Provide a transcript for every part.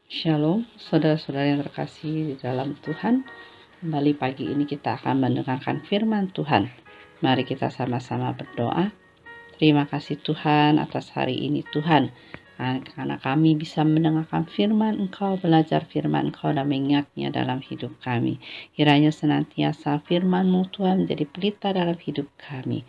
Shalom, saudara-saudara yang terkasih di dalam Tuhan. Kembali pagi ini kita akan mendengarkan firman Tuhan. Mari kita sama-sama berdoa. Terima kasih Tuhan atas hari ini Tuhan, karena kami bisa mendengarkan firman Engkau, belajar firman Engkau dan mengingatnya dalam hidup kami. Kiranya senantiasa firman-Mu Tuhan menjadi pelita dalam hidup kami.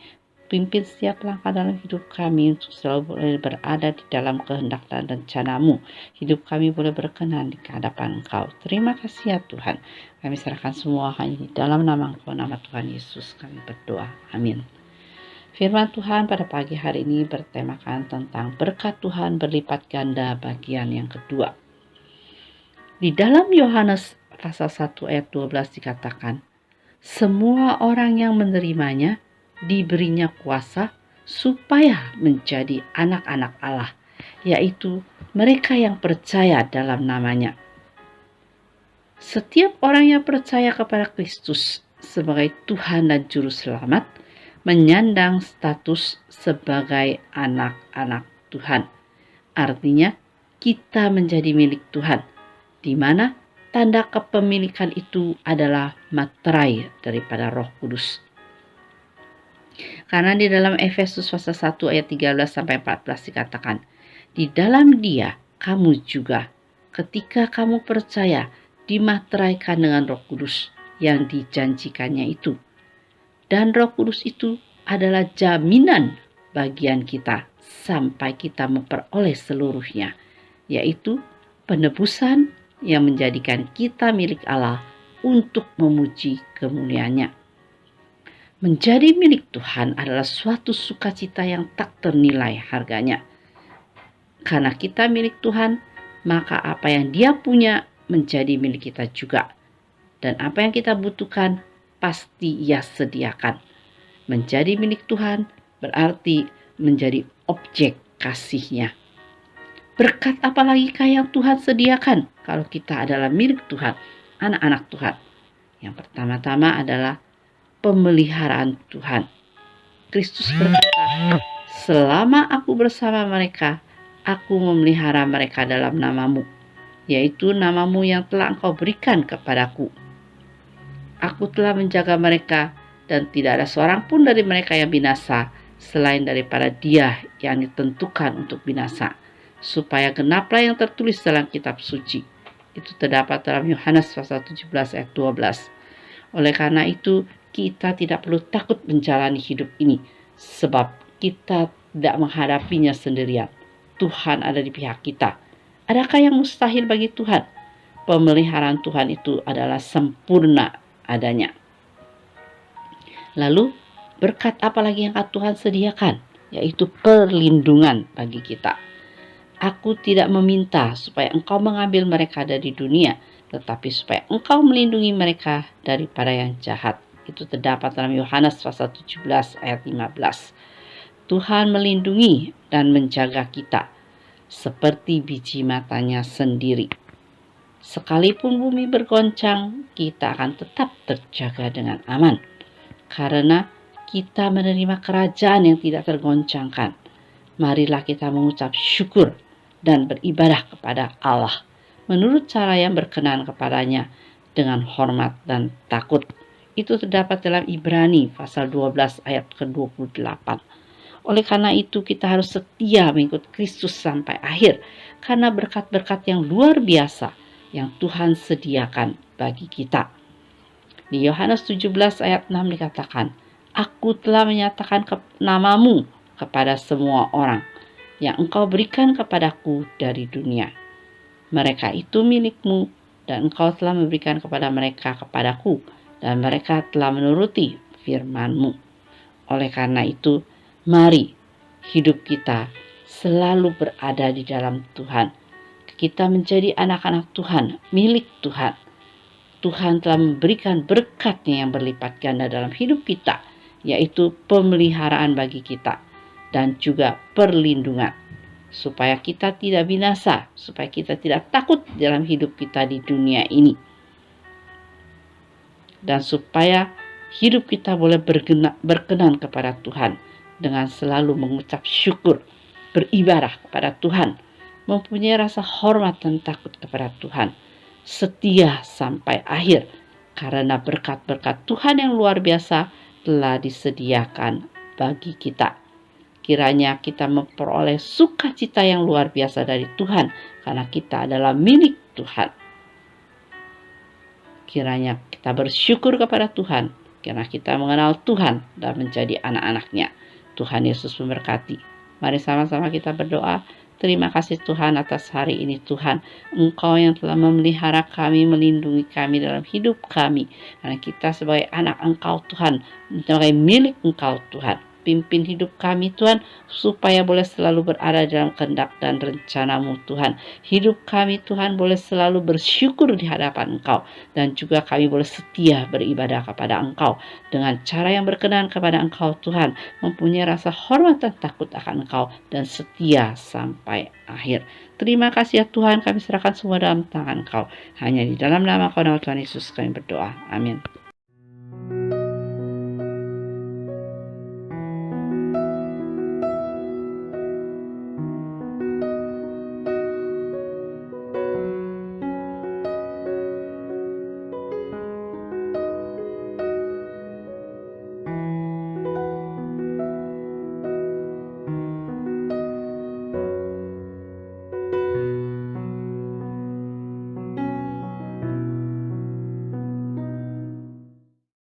Pimpin setiap langkah dalam hidup kami untuk selalu boleh berada di dalam kehendak dan rencana-Mu. Hidup kami boleh berkenan di hadapan Engkau. Terima kasih ya Tuhan. Kami serahkan semua hanya di dalam nama Engkau, nama Tuhan Yesus kami berdoa. Amin. Firman Tuhan pada pagi hari ini bertemakan tentang berkat Tuhan berlipat ganda bagian yang kedua. Di dalam Yohanes pasal 1 ayat 12 dikatakan, semua orang yang menerimanya diberinya kuasa supaya menjadi anak-anak Allah, yaitu mereka yang percaya dalam namanya. Setiap orang yang percaya kepada Kristus sebagai Tuhan dan Juru Selamat menyandang status sebagai anak-anak Tuhan. Artinya kita menjadi milik Tuhan, di mana tanda kepemilikan itu adalah materai daripada Roh Kudus. Karena di dalam Efesus pasal 1 ayat 13 sampai 14 dikatakan, di dalam Dia kamu juga ketika kamu percaya dimateraikan dengan Roh Kudus yang dijanjikannya itu. Dan Roh Kudus itu adalah jaminan bagian kita sampai kita memperoleh seluruhnya, yaitu penebusan yang menjadikan kita milik Allah untuk memuji kemuliaannya. Menjadi milik Tuhan adalah suatu sukacita yang tak ternilai harganya. Karena kita milik Tuhan, maka apa yang Dia punya menjadi milik kita juga. Dan apa yang kita butuhkan pasti Ia sediakan. Menjadi milik Tuhan berarti menjadi objek kasih-Nya. Berkat apalagi yang Tuhan sediakan kalau kita adalah milik Tuhan, anak-anak Tuhan? Yang pertama-tama adalah pemeliharaan Tuhan. Kristus berkata, selama aku bersama mereka, aku memelihara mereka dalam namamu, yaitu namamu yang telah engkau berikan kepadaku. Aku telah menjaga mereka dan tidak ada seorang pun dari mereka yang binasa selain daripada Dia yang ditentukan untuk binasa, supaya genaplah yang tertulis dalam kitab suci. Itu terdapat dalam Yohanes pasal 17 ayat 12. Oleh karena itu, kita tidak perlu takut menjalani hidup ini, sebab kita tidak menghadapinya sendirian. Tuhan ada di pihak kita. Adakah yang mustahil bagi Tuhan? Pemeliharaan Tuhan itu adalah sempurna adanya. Lalu, berkat apa lagi yang Tuhan sediakan? Yaitu perlindungan bagi kita. Aku tidak meminta supaya engkau mengambil mereka dari dunia, tetapi supaya engkau melindungi mereka daripada yang jahat. Itu terdapat dalam Yohanes pasal 17 ayat 15. Tuhan melindungi dan menjaga kita seperti biji matanya sendiri. Sekalipun bumi bergoncang, kita akan tetap terjaga dengan aman. Karena kita menerima kerajaan yang tidak tergoncangkan. Marilah kita mengucap syukur dan beribadah kepada Allah menurut cara yang berkenan kepadanya dengan hormat dan takut. Itu terdapat dalam Ibrani pasal 12 ayat ke-28. Oleh karena itu kita harus setia mengikut Kristus sampai akhir, karena berkat-berkat yang luar biasa yang Tuhan sediakan bagi kita. Di Yohanes 17 ayat 6 dikatakan, aku telah menyatakan namamu kepada semua orang yang engkau berikan kepadaku dari dunia. Mereka itu milikmu dan engkau telah memberikan kepada mereka kepadaku dan mereka telah menuruti firman-Mu. Oleh karena itu, mari hidup kita selalu berada di dalam Tuhan. Kita menjadi anak-anak Tuhan, milik Tuhan. Tuhan telah memberikan berkat-Nya yang berlipat ganda dalam hidup kita, yaitu pemeliharaan bagi kita dan juga perlindungan, supaya kita tidak binasa, supaya kita tidak takut dalam hidup kita di dunia ini, dan supaya hidup kita boleh berkenan kepada Tuhan dengan selalu mengucap syukur, beribadah kepada Tuhan mempunyai rasa hormat dan takut kepada Tuhan, setia sampai akhir, karena berkat-berkat Tuhan yang luar biasa telah disediakan bagi kita. Kiranya kita memperoleh sukacita yang luar biasa dari Tuhan, karena kita adalah milik Tuhan. Kiranya kita bersyukur kepada Tuhan, karena kita mengenal Tuhan dan menjadi anak-anaknya. Tuhan Yesus memberkati. Mari sama-sama kita berdoa. Terima kasih Tuhan atas hari ini Tuhan. Engkau yang telah memelihara kami, melindungi kami dalam hidup kami. Karena kita sebagai anak Engkau Tuhan, sebagai milik Engkau Tuhan. Pimpin hidup kami Tuhan, supaya boleh selalu berada dalam kehendak dan rencana-Mu Tuhan. Hidup kami Tuhan boleh selalu bersyukur di hadapan Engkau. Dan juga kami boleh setia beribadah kepada Engkau. Dengan cara yang berkenan kepada Engkau Tuhan. Mempunyai rasa hormat dan takut akan Engkau. Dan setia sampai akhir. Terima kasih ya Tuhan, kami serahkan semua dalam tangan Engkau. Hanya di dalam nama Tuhan Yesus kami berdoa. Amin.